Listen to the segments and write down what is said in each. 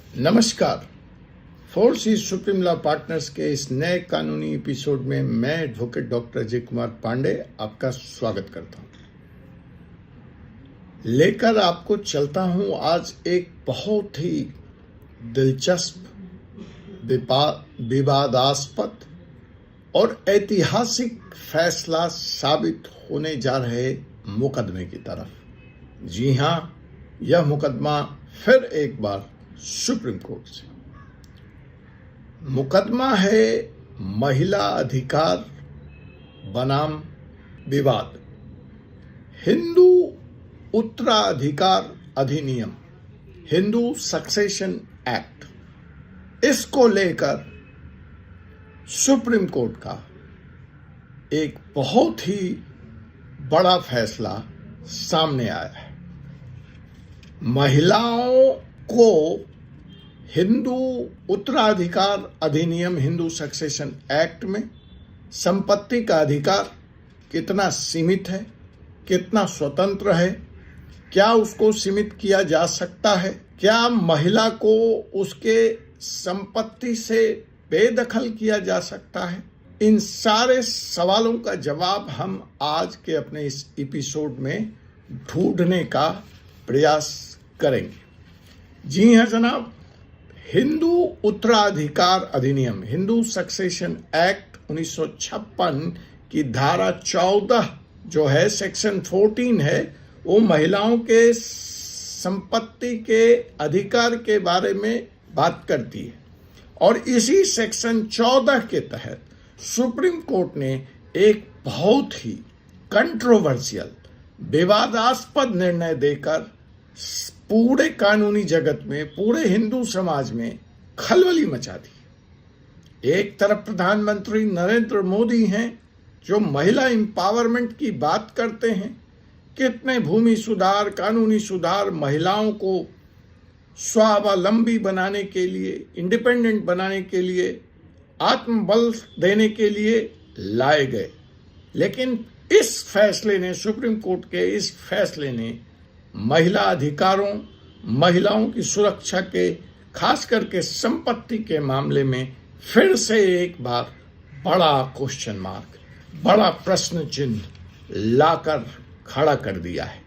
नमस्कार। Force is supreme law partners के इस नए कानूनी एपिसोड में मैं एडवोकेट डॉक्टर अजय कुमार पांडे आपका स्वागत करता हूं। लेकर आपको चलता हूं आज एक बहुत ही दिलचस्प, विवादास्पद और ऐतिहासिक फैसला साबित होने जा रहे मुकदमे की तरफ। जी हां, यह मुकदमा फिर एक बार सुप्रीम कोर्ट से। मुकदमा है महिला अधिकार बनाम विवाद हिंदू उत्तराधिकार अधिनियम, हिंदू सक्सेशन एक्ट। इसको लेकर सुप्रीम कोर्ट का एक बहुत ही बड़ा फैसला सामने आया है। महिलाओं को हिंदू उत्तराधिकार अधिनियम, हिंदू सक्सेशन एक्ट में संपत्ति का अधिकार कितना सीमित है, कितना स्वतंत्र है, क्या उसको सीमित किया जा सकता है, क्या महिला को उसके संपत्ति से बेदखल किया जा सकता है। इन सारे सवालों का जवाब हम आज के अपने इस एपिसोड में ढूंढने का प्रयास करेंगे। जी हाँ जनाब, हिंदू उत्तराधिकार अधिनियम, हिंदू सक्सेशन एक्ट 1956 की धारा 14 जो है, सेक्शन 14 है, वो महिलाओं के संपत्ति के अधिकार के बारे में बात करती है। और इसी सेक्शन 14 के तहत सुप्रीम कोर्ट ने एक बहुत ही कंट्रोवर्शियल, विवादास्पद निर्णय देकर पूरे कानूनी जगत में, पूरे हिंदू समाज में खलबली मचा दी। एक तरफ प्रधानमंत्री नरेंद्र मोदी हैं जो महिला एम्पावरमेंट की बात करते हैं, कितने भूमि सुधार, कानूनी सुधार महिलाओं को स्वावलंबी बनाने के लिए, इंडिपेंडेंट बनाने के लिए, आत्मबल देने के लिए लाए गए। लेकिन इस फैसले ने, सुप्रीम कोर्ट के इस फैसले ने महिला अधिकारों, महिलाओं की सुरक्षा के, खास करके संपत्ति के मामले में फिर से एक बार बड़ा क्वेश्चन मार्क, बड़ा प्रश्न चिन्ह लाकर खड़ा कर दिया है।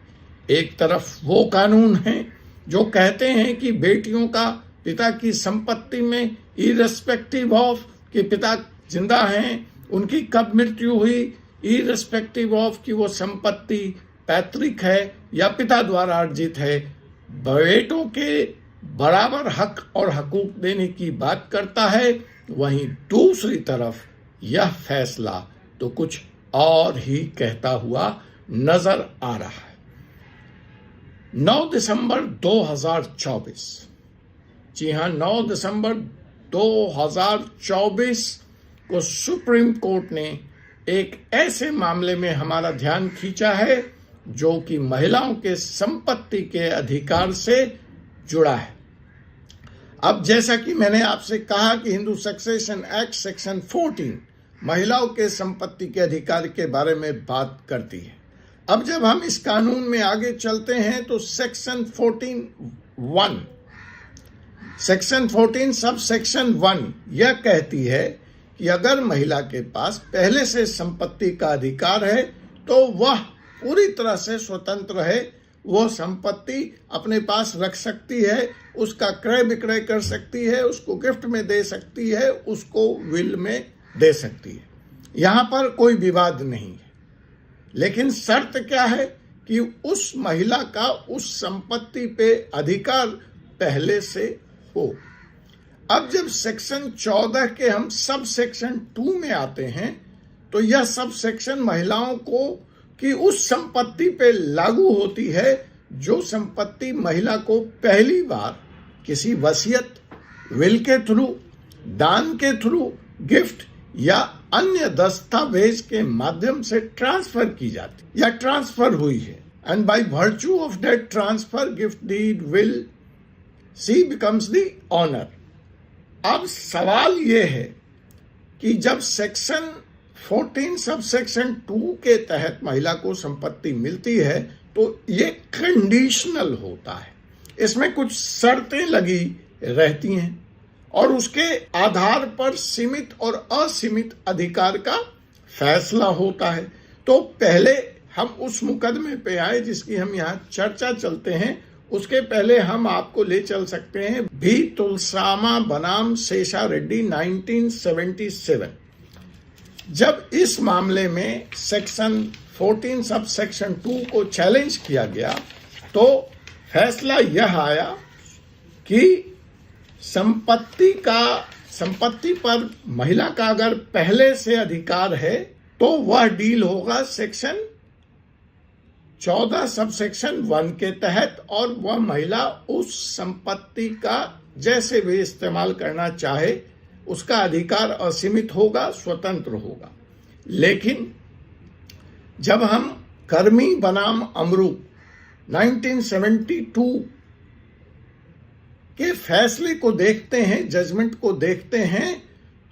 एक तरफ वो कानून है जो कहते हैं कि बेटियों का पिता की संपत्ति में, इररिस्पेक्टिव ऑफ कि पिता जिंदा हैं, उनकी कब मृत्यु हुई, इररिस्पेक्टिव ऑफ कि वो संपत्ति पैतृक है या पिता द्वारा अर्जित है, बेटों के बराबर हक और हकूक देने की बात करता है। वहीं दूसरी तरफ यह फैसला तो कुछ और ही कहता हुआ नजर आ रहा है। 9 दिसंबर 2024, जी हां, 9 दिसंबर 2024 को सुप्रीम कोर्ट ने एक ऐसे मामले में हमारा ध्यान खींचा है जो कि महिलाओं के संपत्ति के अधिकार से जुड़ा है। अब जैसा कि मैंने आपसे कहा कि हिंदू सक्सेशन एक्ट सेक्शन 14 महिलाओं के संपत्ति के अधिकार के बारे में बात करती है। अब जब हम इस कानून में आगे चलते हैं तो सेक्शन 14(1), सेक्शन 14 सब सेक्शन 1 यह कहती है कि अगर महिला के पास पहले से संपत्ति का अधिकार है तो वह पूरी तरह से स्वतंत्र है। वो संपत्ति अपने पास रख सकती है, उसका क्रय विक्रय कर सकती है, उसको गिफ्ट में दे सकती है, उसको विल में दे सकती है। यहाँ पर कोई विवाद नहीं है। लेकिन शर्त क्या है कि उस महिला का उस संपत्ति पे अधिकार पहले से हो। अब जब सेक्शन 14 के हम सब सेक्शन 2 में आते हैं तो यह सब सेक्शन महिलाओं को कि उस संपत्ति पे लागू होती है जो संपत्ति महिला को पहली बार किसी वसीयत, विल के थ्रू, दान के थ्रू, गिफ्ट या अन्य दस्तावेज के माध्यम से ट्रांसफर की जाती या ट्रांसफर हुई है। And by virtue of that transfer, gift, deed, will, she becomes the owner. अब सवाल यह है कि जब सेक्शन 14 सब सेक्शन 2 के तहत महिला को संपत्ति मिलती है तो ये कंडीशनल होता है। इसमें कुछ शर्तें लगी रहती हैं और उसके आधार पर सीमित और असीमित अधिकार का फैसला होता है। तो पहले हम उस मुकदमे पे आए जिसकी हम यहाँ चर्चा चलते हैं, उसके पहले हम आपको ले चल सकते हैं भी तुलसामा बनाम शेषा रेड्डी 1977। जब इस मामले में सेक्शन 14 सब सेक्शन 2 को चैलेंज किया गया तो फैसला यह आया कि संपत्ति पर महिला का अगर पहले से अधिकार है तो वह डील होगा सेक्शन 14 सब सेक्शन 1 के तहत, और वह महिला उस संपत्ति का जैसे भी इस्तेमाल करना चाहे उसका अधिकार असीमित होगा, स्वतंत्र होगा। लेकिन जब हम कर्मी बनाम अमरू 1972 के फैसले को देखते हैं, जजमेंट को देखते हैं,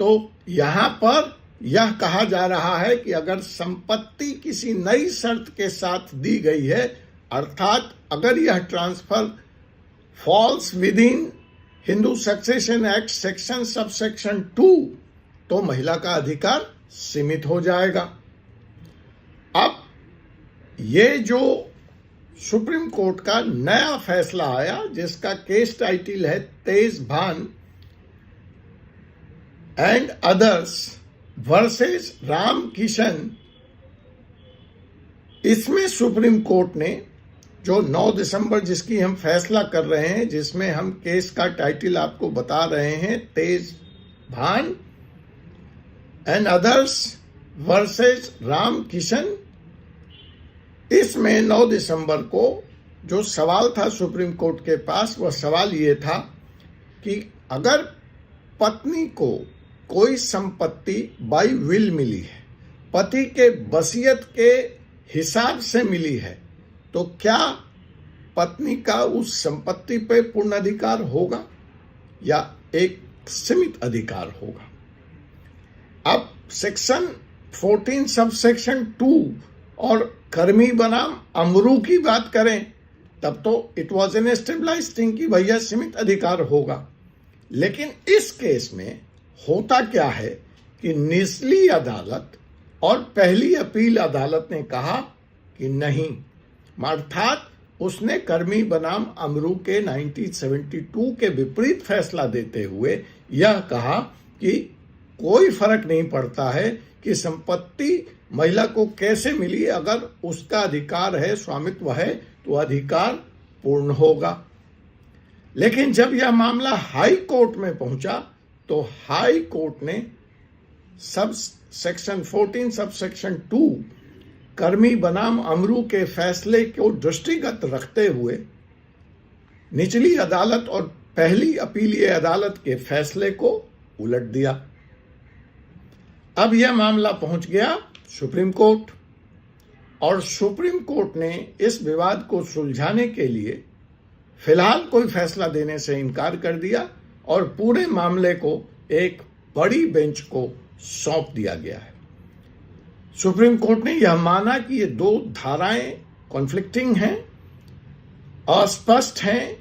तो यहां पर यह कहा जा रहा है कि अगर संपत्ति किसी नई शर्त के साथ दी गई है, अर्थात अगर यह transfer falls with in Hindu succession act section sub section 2, तो महिला का अधिकार सीमित हो जाएगा। अब ये जो सुप्रीम कोर्ट का नया फैसला आया जिसका केस टाइटल है तेज भान and others versus Ram Kishan, इसमें सुप्रीम कोर्ट ने जो 9 दिसंबर जिसकी हम फैसला कर रहे हैं, जिसमें हम केस का टाइटल आपको बता रहे हैं तेज भान and others versus Ram Kishan, इसमें 9 दिसंबर को जो सवाल था सुप्रीम कोर्ट के पास, वह सवाल ये था कि अगर पत्नी को कोई संपत्ति बाय विल मिली है, पति के वसीयत के हिसाब से मिली है, तो क्या पत्नी का उस संपत्ति पे पूर्ण अधिकार होगा या एक सीमित अधिकार होगा। अब सेक्शन 14 सब सेक्शन 2 और कर्मी बनाम अमरू की बात करें तब तो इट वॉज एन एस्टेब्लाइज्ड थिंग कि भैया सीमित अधिकार होगा। लेकिन इस केस में होता क्या है कि निचली अदालत और पहली अपील अदालत ने कहा कि नहीं, अर्थात उसने कर्मी बनाम अमरू के 1972 के विपरीत फैसला देते हुए यह कहा कि कोई फर्क नहीं पड़ता है कि संपत्ति महिला को कैसे मिली, अगर उसका अधिकार है, स्वामित्व है, तो अधिकार पूर्ण होगा। लेकिन जब यह मामला हाई कोर्ट में पहुंचा तो हाई कोर्ट ने सब सेक्शन 14 सब सेक्शन 2 कर्मी बनाम अमरू के फैसले को दृष्टिगत रखते हुए निचली अदालत और पहली अपीलीय अदालत के फैसले को उलट दिया। अब यह मामला पहुंच गया सुप्रीम कोर्ट और सुप्रीम कोर्ट ने इस विवाद को सुलझाने के लिए फिलहाल कोई फैसला देने से इनकार कर दिया और पूरे मामले को एक बड़ी बेंच को सौंप दिया गया है। सुप्रीम कोर्ट ने यह माना कि ये 2 धाराएं कॉन्फ्लिक्टिंग हैं, अस्पष्ट हैं,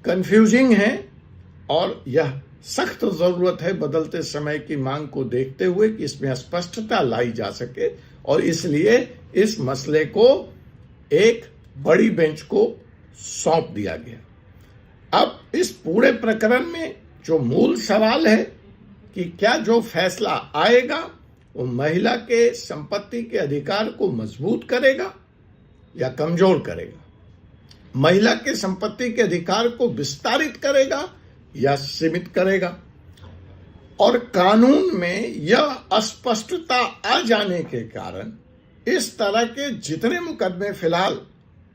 कंफ्यूजिंग हैं और यह सख्त जरूरत है बदलते समय की मांग को देखते हुए कि इसमें स्पष्टता लाई जा सके, और इसलिए इस मसले को एक बड़ी बेंच को सौंप दिया गया। अब इस पूरे प्रकरण में जो मूल सवाल है कि क्या जो फैसला आएगा वो महिला के संपत्ति के अधिकार को मजबूत करेगा या कमजोर करेगा, महिला के संपत्ति के अधिकार को विस्तारित करेगा या सीमित करेगा। और कानून में यह अस्पष्टता आ जाने के कारण इस तरह के जितने मुकदमे फिलहाल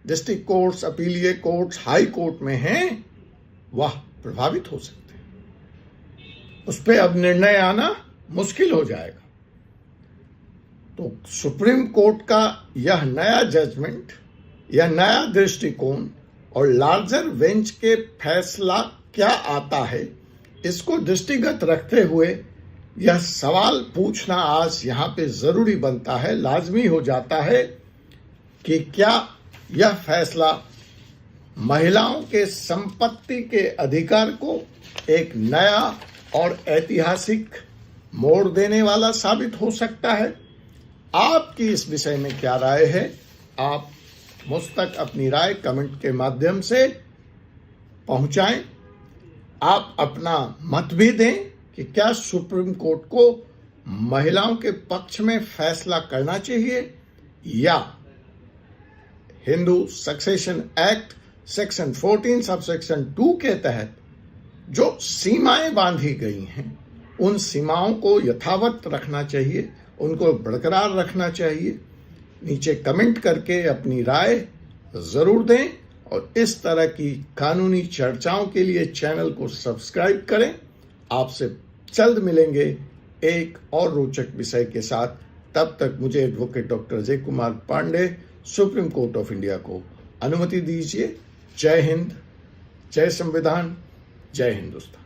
डिस्ट्रिक्ट कोर्ट्स, अपीलीय कोर्ट्स, हाई कोर्ट में हैं, वह प्रभावित हो सकते हैं। उस पर अब निर्णय आना मुश्किल हो जाएगा। तो सुप्रीम कोर्ट का यह नया जजमेंट, यह नया दृष्टिकोण और लार्जर बेंच के फैसला क्या आता है, इसको दृष्टिगत रखते हुए यह सवाल पूछना आज यहाँ पे जरूरी बनता है, लाजमी हो जाता है कि क्या यह फैसला महिलाओं के संपत्ति के अधिकार को एक नया और ऐतिहासिक मोड़ देने वाला साबित हो सकता है। आपकी इस विषय में क्या राय है? आप मुझ तक अपनी राय कमेंट के माध्यम से पहुंचाएं। आप अपना मत भी दें कि क्या सुप्रीम कोर्ट को महिलाओं के पक्ष में फैसला करना चाहिए या Hindu succession act section 14 subsection 2 के तहत जो सीमाएं बांधी गई हैं उन सीमाओं को यथावत रखना चाहिए, उनको बरकरार रखना चाहिए। नीचे कमेंट करके अपनी राय जरूर दें और इस तरह की कानूनी चर्चाओं के लिए चैनल को सब्सक्राइब करें। आपसे जल्द मिलेंगे एक और रोचक विषय के साथ। तब तक मुझे advocate doctor Ajay Kumar Pande supreme court of India को अनुमति दीजिए। जय हिंद, जय संविधान, जय हिंदुस्तान।